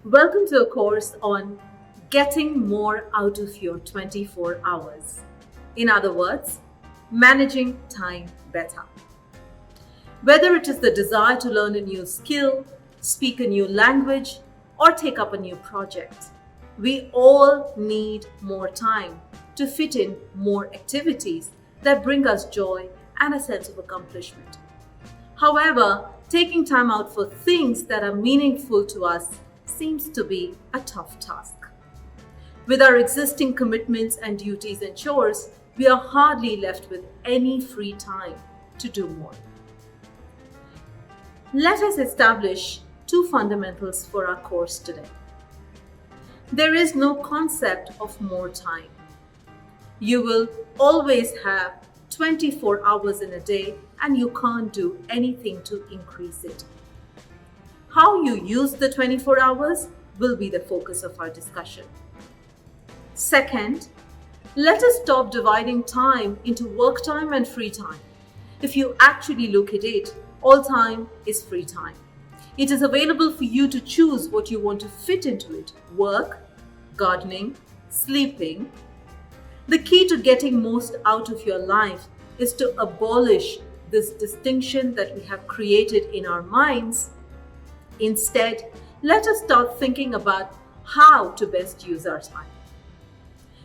Welcome to a course on getting more out of your 24 hours. In other words, managing time better. Whether it is the desire to learn a new skill, speak a new language, or take up a new project, we all need more time to fit in more activities that bring us joy and a sense of accomplishment. However, taking time out for things that are meaningful to us seems to be a tough task. With our existing commitments and duties and chores, we are hardly left with any free time to do more. Let us establish two fundamentals for our course today. There is no concept of more time. You will always have 24 hours in a day and you can't do anything to increase it. How you use the 24 hours will be the focus of our discussion. Second, let us stop dividing time into work time and free time. If you actually look at it, all time is free time. It is available for you to choose what you want to fit into it: work, gardening, sleeping. The key to getting most out of your life is to abolish this distinction that we have created in our minds. Instead, let us start thinking about how to best use our time.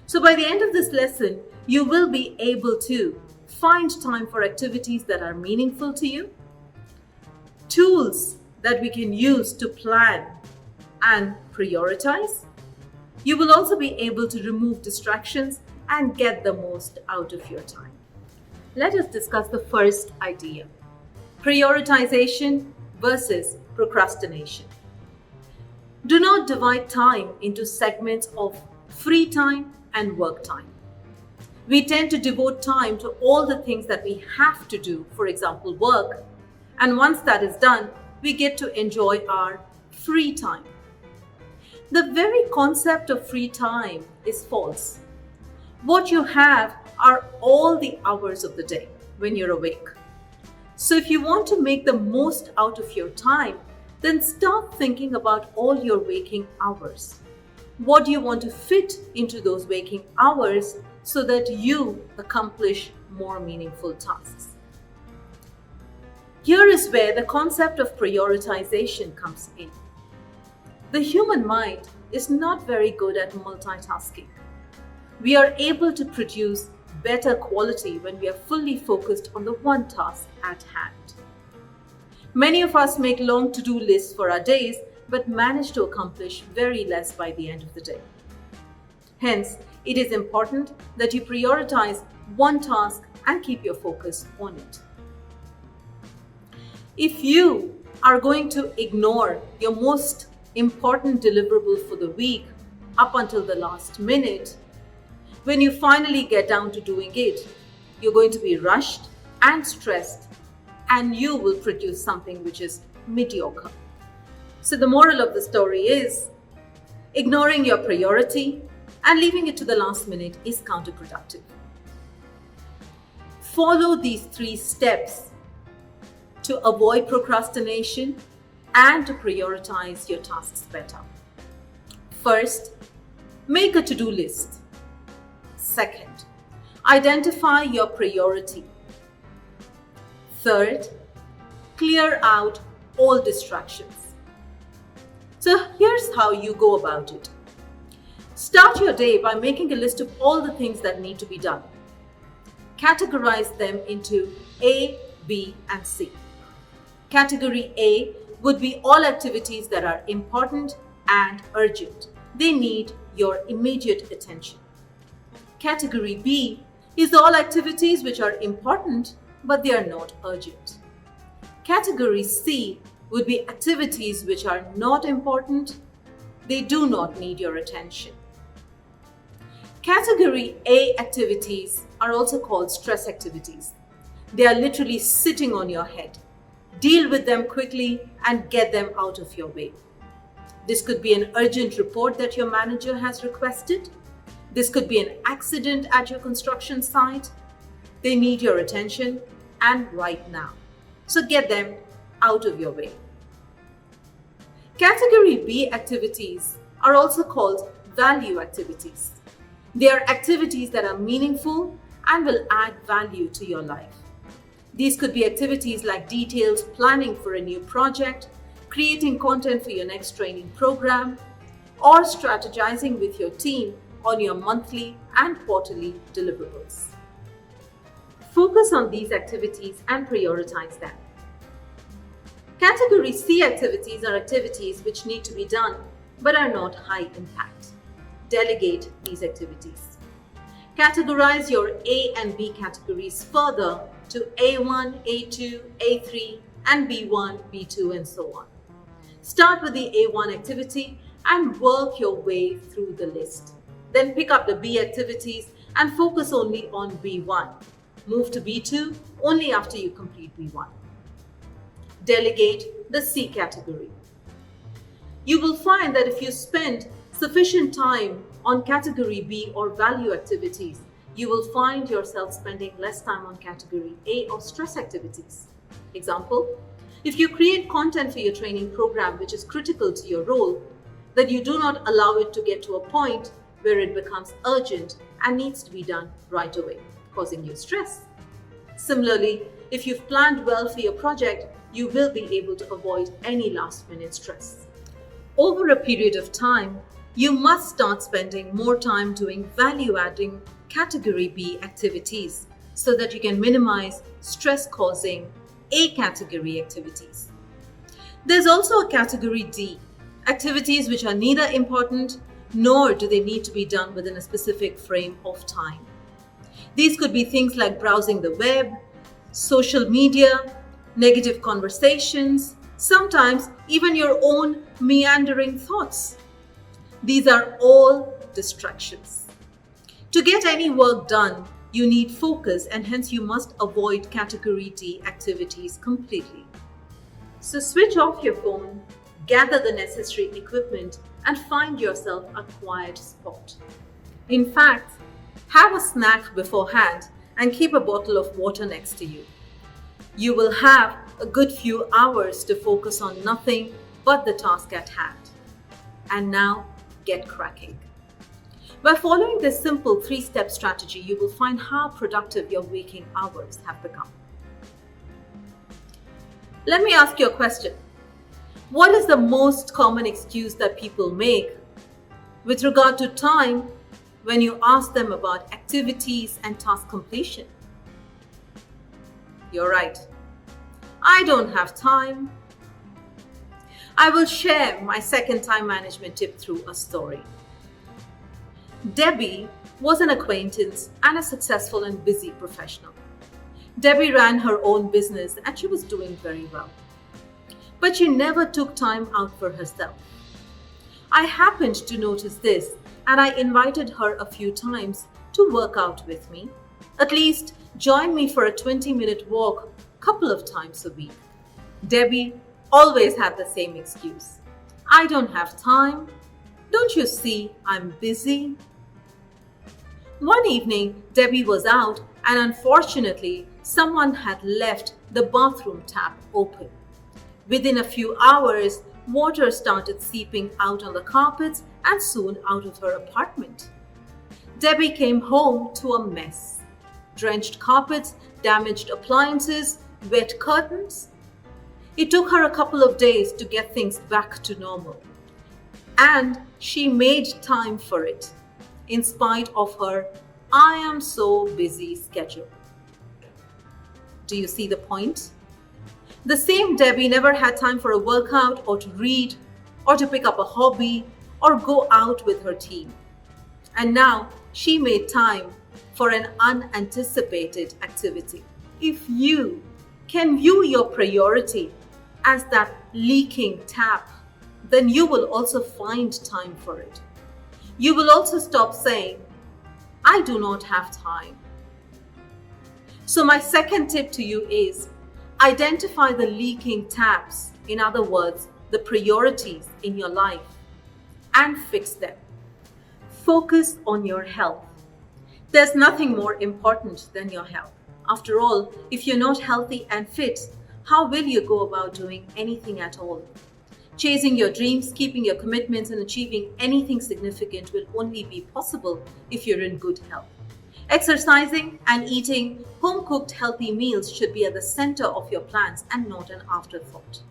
So by the end of this lesson, you will be able to find time for activities that are meaningful to you, tools that we can use to plan and prioritize. You will also be able to remove distractions and get the most out of your time. Let us discuss the first idea: prioritization versus procrastination. Do not divide time into segments of free time and work time. We tend to devote time to all the things that we have to do, for example, work, and once that is done, we get to enjoy our free time. The very concept of free time is false. What you have are all the hours of the day when you're awake. So if you want to make the most out of your time, then start thinking about all your waking hours. What do you want to fit into those waking hours so that you accomplish more meaningful tasks? Here is where the concept of prioritization comes in. The human mind is not very good at multitasking. We are able to produce better quality when we are fully focused on the one task at hand. Many of us make long to-do lists for our days, but manage to accomplish very less by the end of the day. Hence, it is important that you prioritize one task and keep your focus on it. If you are going to ignore your most important deliverable for the week up until the last minute, when you finally get down to doing it, you're going to be rushed and stressed, and you will produce something which is mediocre. So the moral of the story is, ignoring your priority and leaving it to the last minute is counterproductive. Follow these 3 steps to avoid procrastination and to prioritize your tasks better. First, make a to-do list. Second, identify your priority. Third, clear out all distractions. So here's how you go about it. Start your day by making a list of all the things that need to be done. Categorize them into A, B, and C. Category A would be all activities that are important and urgent. They need your immediate attention. Category B is all activities which are important, but they are not urgent. Category C would be activities which are not important. They do not need your attention. Category A activities are also called stress activities. They are literally sitting on your head. Deal with them quickly and get them out of your way. This could be an urgent report that your manager has requested. This could be an accident at your construction site. They need your attention and right now. So get them out of your way. Category B activities are also called value activities. They are activities that are meaningful and will add value to your life. These could be activities like detailed planning for a new project, creating content for your next training program, or strategizing with your team on your monthly and quarterly deliverables. Focus on these activities and prioritize them. Category C activities are activities which need to be done but are not high impact. Delegate these activities. Categorize your A and B categories further to A1, A2, A3, and B1, B2, and so on. Start with the A1 activity and work your way through the list. Then pick up the B activities and focus only on B1. Move to B2 only after you complete B1. Delegate the C category. You will find that if you spend sufficient time on category B or value activities, you will find yourself spending less time on category A or stress activities. Example, if you create content for your training program which is critical to your role, then you do not allow it to get to a point where it becomes urgent and needs to be done right away, causing you stress. Similarly, if you've planned well for your project, you will be able to avoid any last-minute stress. Over a period of time, you must start spending more time doing value-adding category B activities so that you can minimize stress-causing A category activities. There's also a category D, activities which are neither important nor do they need to be done within a specific frame of time. These could be things like browsing the web, social media, negative conversations, sometimes even your own meandering thoughts. These are all distractions. To get any work done, you need focus and hence you must avoid category D activities completely. So switch off your phone, gather the necessary equipment and find yourself a quiet spot. In fact, have a snack beforehand and keep a bottle of water next to you. You will have a good few hours to focus on nothing but the task at hand. And now, get cracking. By following this simple 3-step strategy, you will find how productive your waking hours have become. Let me ask you a question. What is the most common excuse that people make with regard to time when you ask them about activities and task completion? You're right. I don't have time. I will share my second time management tip through a story. Debbie was an acquaintance and a successful and busy professional. Debbie ran her own business and she was doing very well. But she never took time out for herself. I happened to notice this and I invited her a few times to work out with me. At least join me for a 20-minute walk a couple of times a week. Debbie always had the same excuse. I don't have time. Don't you see I'm busy? One evening, Debbie was out and unfortunately, someone had left the bathroom tap open. Within a few hours, water started seeping out on the carpets and soon out of her apartment. Debbie came home to a mess. Drenched carpets, damaged appliances, wet curtains. It took her a couple of days to get things back to normal. And she made time for it, in spite of her I am so busy schedule. Do you see the point? The same Debbie never had time for a workout or to read or to pick up a hobby or go out with her team. And now she made time for an unanticipated activity. If you can view your priority as that leaking tap, then you will also find time for it. You will also stop saying, I do not have time. So my second tip to you is identify the leaking taps, in other words, the priorities in your life, and fix them. Focus on your health. There's nothing more important than your health. After all, if you're not healthy and fit, how will you go about doing anything at all? Chasing your dreams, keeping your commitments, and achieving anything significant will only be possible if you're in good health. Exercising and eating home cooked healthy meals should be at the center of your plans and not an afterthought.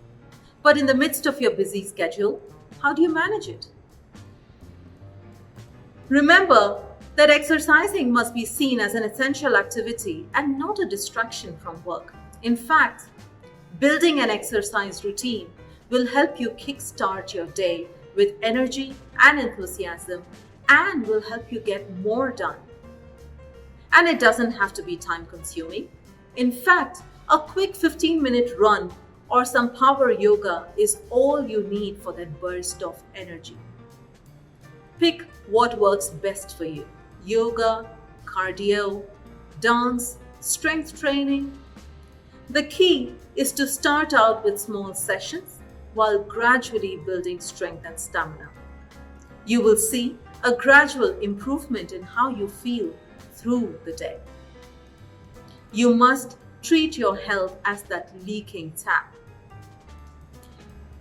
But in the midst of your busy schedule, how do you manage it? Remember that exercising must be seen as an essential activity and not a distraction from work. In fact, building an exercise routine will help you kickstart your day with energy and enthusiasm and will help you get more done. And it doesn't have to be time consuming. In fact, a quick 15-minute run or some power yoga is all you need for that burst of energy. Pick what works best for you: yoga, cardio, dance, strength training. The key is to start out with small sessions while gradually building strength and stamina. You will see a gradual improvement in how you feel through the day. You must treat your health as that leaking tap.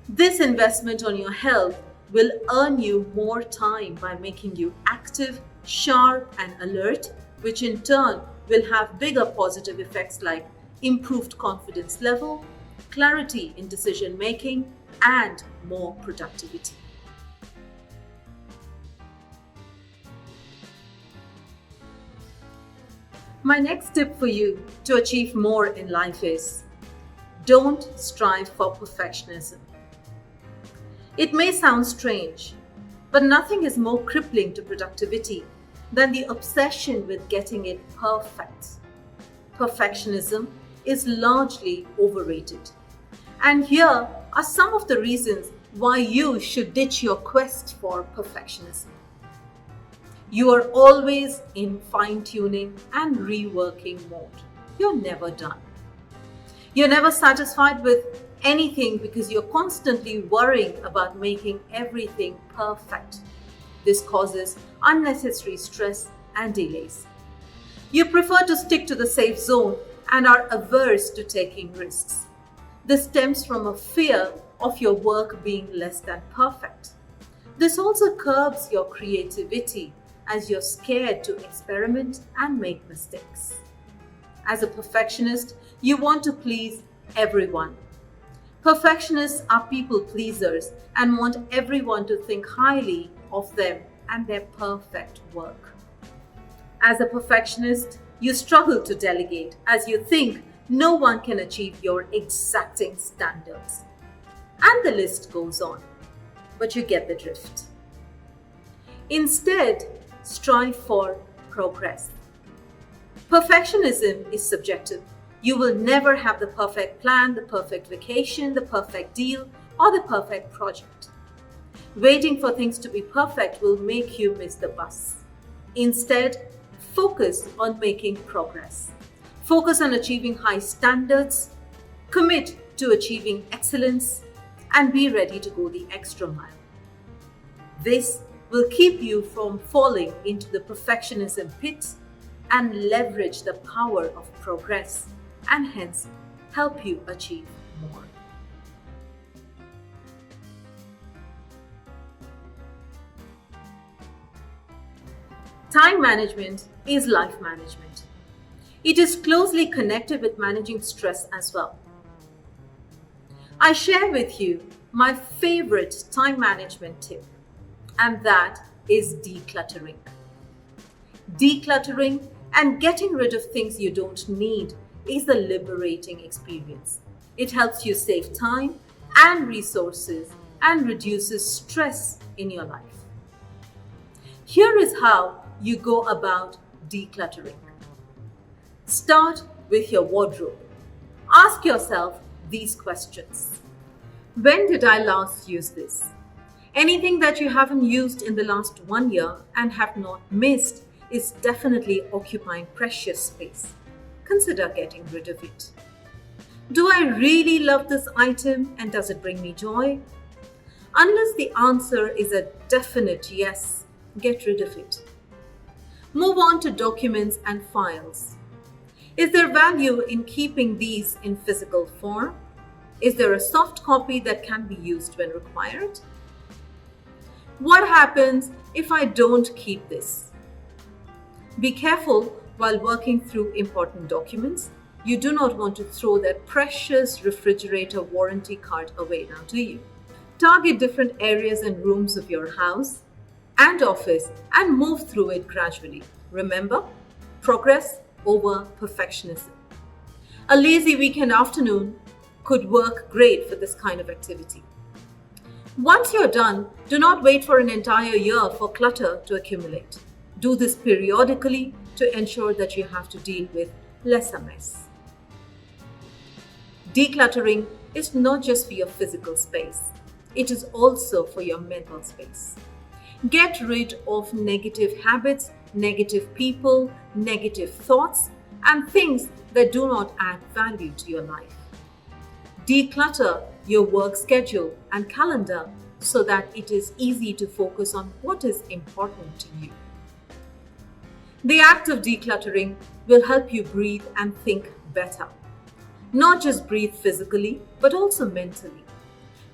This investment on your health will earn you more time by making you active, sharp, and alert, which in turn will have bigger positive effects like improved confidence level, clarity in decision making, and more productivity. My next tip for you to achieve more in life is: don't strive for perfectionism. It may sound strange, but nothing is more crippling to productivity than the obsession with getting it perfect. Perfectionism is largely overrated. And here are some of the reasons why you should ditch your quest for perfectionism. You are always in fine-tuning and reworking mode. You're never done. You're never satisfied with anything because you're constantly worrying about making everything perfect. This causes unnecessary stress and delays. You prefer to stick to the safe zone and are averse to taking risks. This stems from a fear of your work being less than perfect. This also curbs your creativity as you're scared to experiment and make mistakes. As a perfectionist, you want to please everyone. Perfectionists are people pleasers and want everyone to think highly of them and their perfect work. As a perfectionist, you struggle to delegate as you think no one can achieve your exacting standards. And the list goes on, but you get the drift. Instead, strive for progress. Perfectionism is subjective. You will never have the perfect plan, the perfect vacation, the perfect deal, or the perfect project. Waiting for things to be perfect will make you miss the bus. Instead, focus on making progress. Focus on achieving high standards, commit to achieving excellence, and be ready to go the extra mile. This will keep you from falling into the perfectionism pit and leverage the power of progress and hence help you achieve more. Time management is life management. It is closely connected with managing stress as well. I share with you my favorite time management tip, and that is decluttering. Decluttering and getting rid of things you don't need is a liberating experience. It helps you save time and resources and reduces stress in your life. Here is how you go about decluttering. Start with your wardrobe. Ask yourself these questions. When did I last use this? Anything that you haven't used in the last 1 year and have not missed is definitely occupying precious space. Consider getting rid of it. Do I really love this item and does it bring me joy? Unless the answer is a definite yes, get rid of it. Move on to documents and files. Is there value in keeping these in physical form? Is there a soft copy that can be used when required? What happens if I don't keep this? Be careful while working through important documents. You do not want to throw that precious refrigerator warranty card away now, do you? Target different areas and rooms of your house and office and move through it gradually. Remember, progress over perfectionism. A lazy weekend afternoon could work great for this kind of activity. Once you're done, do not wait for an entire year for clutter to accumulate. Do this periodically to ensure that you have to deal with lesser mess. Decluttering is not just for your physical space, it is also for your mental space. Get rid of negative habits, negative people, negative thoughts, and things that do not add value to your life. Declutter your work schedule and calendar so that it is easy to focus on what is important to you. The act of decluttering will help you breathe and think better. Not just breathe physically, but also mentally.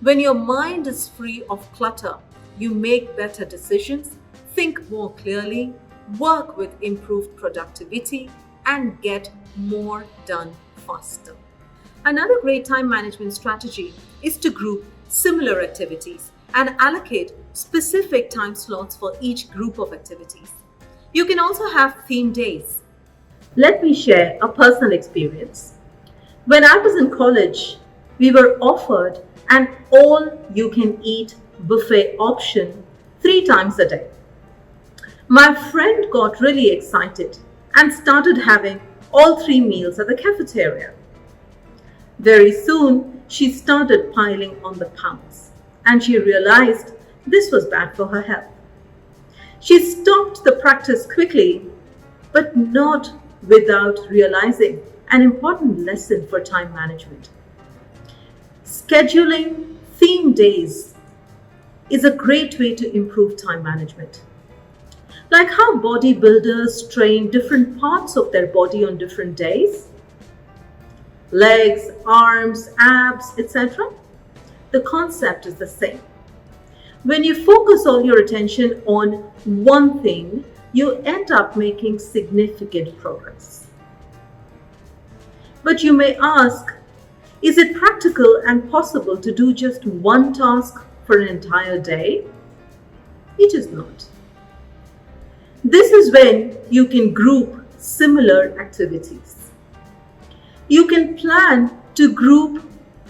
When your mind is free of clutter, you make better decisions, think more clearly, work with improved productivity, and get more done faster. Another great time management strategy is to group similar activities and allocate specific time slots for each group of activities. You can also have theme days. Let me share a personal experience. When I was in college, we were offered an all-you-can-eat buffet option 3 times a day. My friend got really excited and started having all 3 meals at the cafeteria. Very soon, she started piling on the pounds and she realized this was bad for her health. She stopped the practice quickly, but not without realizing an important lesson for time management. Scheduling theme days is a great way to improve time management. Like how bodybuilders train different parts of their body on different days, legs, arms, abs, etc. The concept is the same. When you focus all your attention on one thing, you end up making significant progress. But you may ask, is it practical and possible to do just one task for an entire day? It is not. This is when you can group similar activities. You can plan to group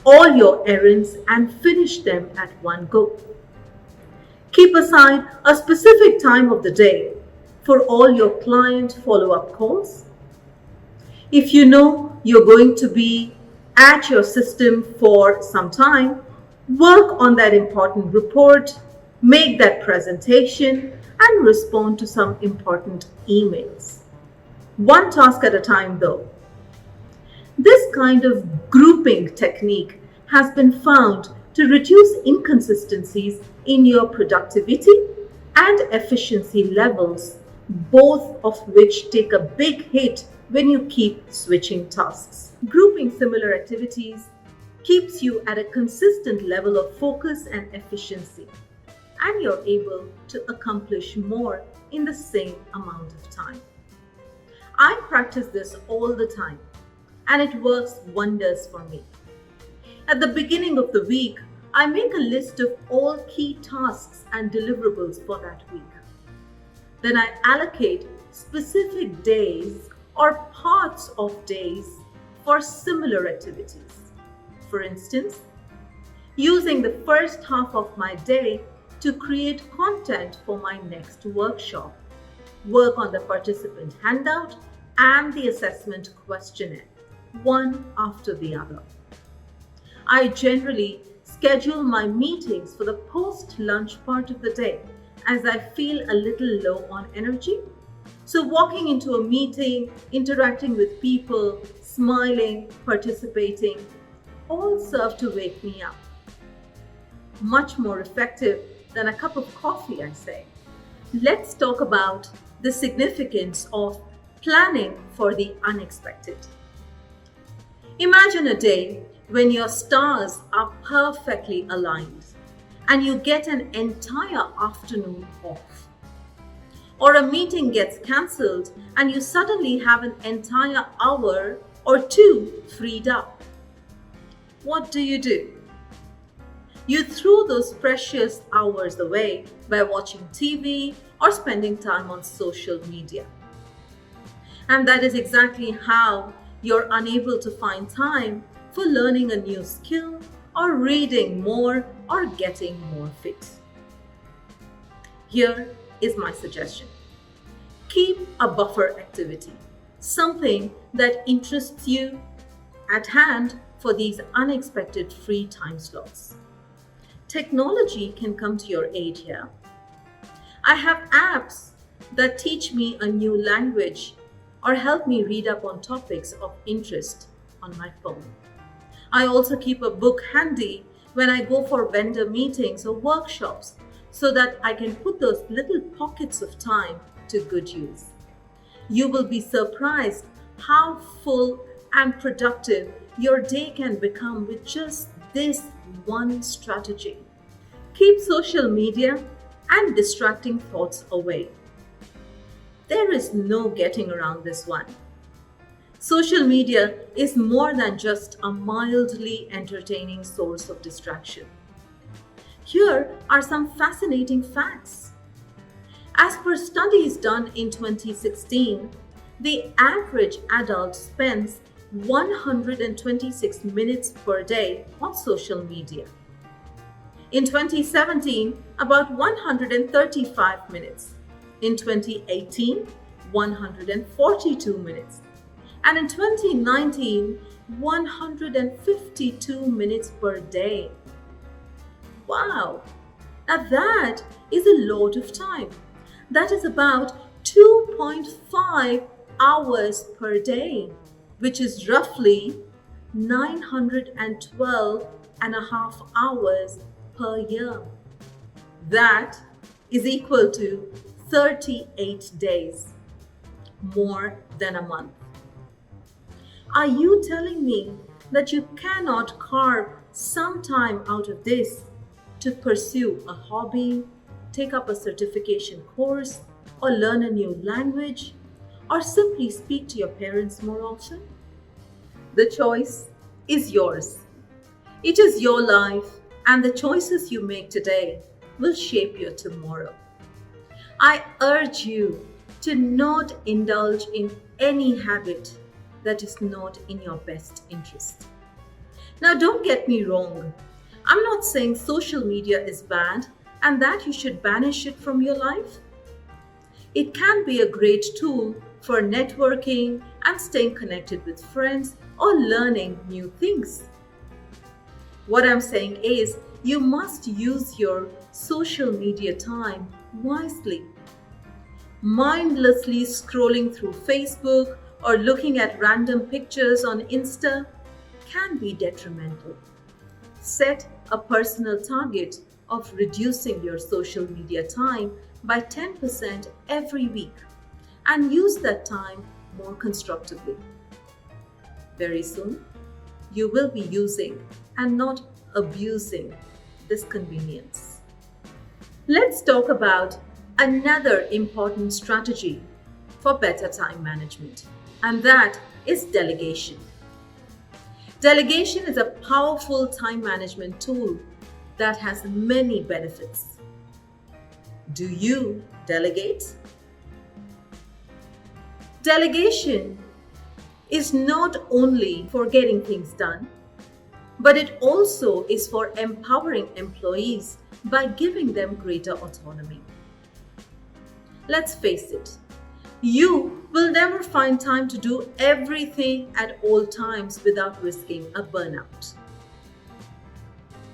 all your errands and finish them at one go. Keep aside a specific time of the day for all your client follow-up calls. If you know you're going to be at your system for some time, work on that important report, make that presentation, and respond to some important emails. One task at a time though. This kind of grouping technique has been found to reduce inconsistencies in your productivity and efficiency levels, both of which take a big hit when you keep switching tasks. Grouping similar activities keeps you at a consistent level of focus and efficiency, and you're able to accomplish more in the same amount of time. I practice this all the time, and it works wonders for me. At the beginning of the week, I make a list of all key tasks and deliverables for that week. Then I allocate specific days or parts of days for similar activities. For instance, using the first half of my day to create content for my next workshop, work on the participant handout and the assessment questionnaire, one after the other. I generally schedule my meetings for the post-lunch part of the day as I feel a little low on energy. So walking into a meeting, interacting with people, smiling, participating, all serve to wake me up. Much more effective than a cup of coffee, I say. Let's talk about the significance of planning for the unexpected. Imagine a day when your stars are perfectly aligned and you get an entire afternoon off. Or a meeting gets cancelled and you suddenly have an entire hour or two freed up. What do? You threw those precious hours away by watching TV or spending time on social media. And that is exactly how you're unable to find time for learning a new skill or reading more or getting more fit. Here is my suggestion. Keep a buffer activity, something that interests you at hand for these unexpected free time slots. Technology can come to your aid here. I have apps that teach me a new language or help me read up on topics of interest on my phone. I also keep a book handy when I go for vendor meetings or workshops so that I can put those little pockets of time to good use. You will be surprised how full and productive your day can become with just this one strategy. Keep social media and distracting thoughts away. There is no getting around this one. Social media is more than just a mildly entertaining source of distraction. Here are some fascinating facts. As per studies done in 2016, the average adult spends 126 minutes per day on social media. In 2017, about 135 minutes. In 2018, 142 minutes. And in 2019, 152 minutes per day. Wow! Now that is a lot of time. That is about 2.5 hours per day, which is roughly 912 and a half hours per year. That is equal to 38 days, more than a month. Are you telling me that you cannot carve some time out of this to pursue a hobby, take up a certification course, or learn a new language, or simply speak to your parents more often? The choice is yours. It is your life, and the choices you make today will shape your tomorrow. I urge you to not indulge in any habit that is not in your best interest. Now, don't get me wrong. I'm not saying social media is bad and that you should banish it from your life. It can be a great tool for networking and staying connected with friends or learning new things. What I'm saying is, you must use your social media time wisely. Mindlessly scrolling through Facebook or looking at random pictures on Insta can be detrimental. Set a personal target of reducing your social media time by 10% every week and use that time more constructively. Very soon, you will be using and not abusing this convenience. Let's talk about another important strategy for better time management, and that is delegation. Delegation is a powerful time management tool that has many benefits. Do you delegate? Delegation is not only for getting things done, but it also is for empowering employees by giving them greater autonomy. Let's face it, you will never find time to do everything at all times without risking a burnout.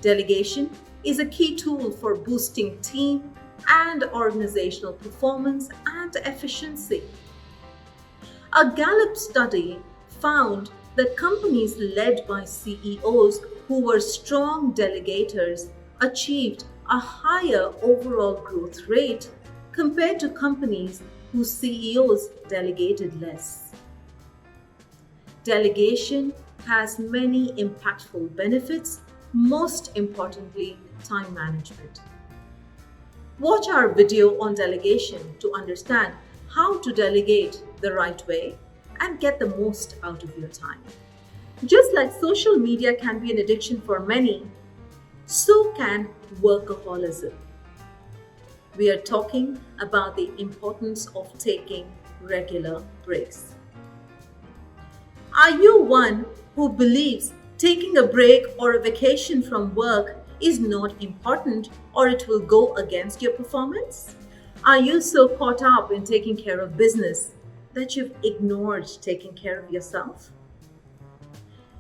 Delegation is a key tool for boosting team and organizational performance and efficiency. A Gallup study found that companies led by CEOs who were strong delegators achieved a higher overall growth rate compared to companies whose CEOs delegated less. Delegation has many impactful benefits, most importantly, time management. Watch our video on delegation to understand how to delegate the right way and get the most out of your time. Just like social media can be an addiction for many, so can workaholism. We are talking about the importance of taking regular breaks. Are you one who believes taking a break or a vacation from work is not important or it will go against your performance? Are you so caught up in taking care of business that you've ignored taking care of yourself?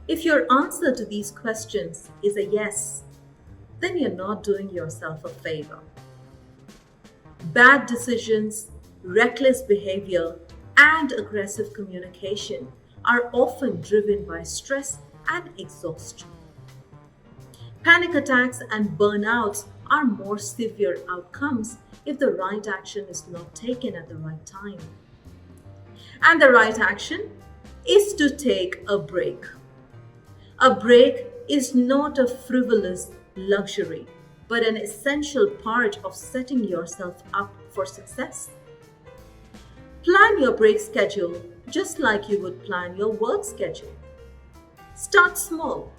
If your answer to these questions is a yes, then you're not doing yourself a favor. Bad decisions, reckless behavior, and aggressive communication are often driven by stress and exhaustion. Panic attacks and burnouts are more severe outcomes if the right action is not taken at the right time. And the right action is to take a break. A break is not a frivolous luxury, but an essential part of setting yourself up for success. Plan your break schedule just like you would plan your work schedule. Start small.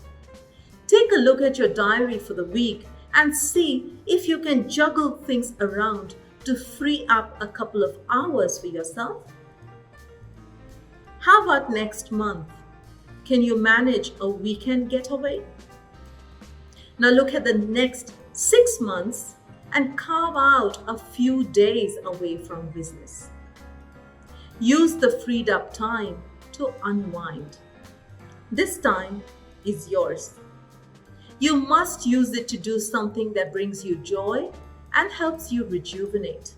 Take a look at your diary for the week and see if you can juggle things around to free up a couple of hours for yourself. How about next month? Can you manage a weekend getaway? Now look at the next 6 months and carve out a few days away from business. Use the freed up time to unwind. This time is yours. You must use it to do something that brings you joy and helps you rejuvenate.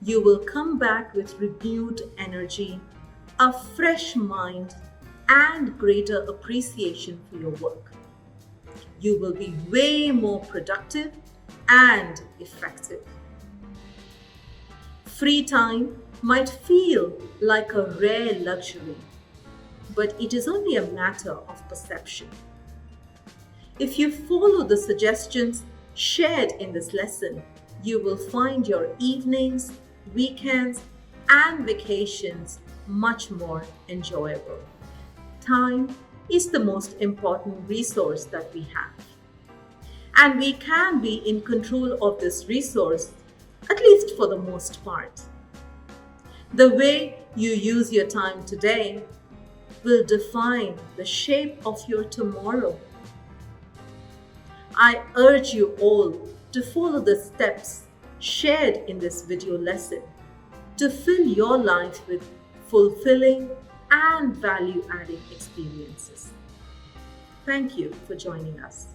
You will come back with renewed energy, a fresh mind, and greater appreciation for your work. You will be way more productive and effective. Free time might feel like a rare luxury, but it is only a matter of perception. If you follow the suggestions shared in this lesson, you will find your evenings, weekends, and vacations much more enjoyable. Time is the most important resource that we have. And we can be in control of this resource, at least for the most part. The way you use your time today will define the shape of your tomorrow. I urge you all to follow the steps shared in this video lesson to fill your life with fulfilling and value-adding experiences. Thank you for joining us.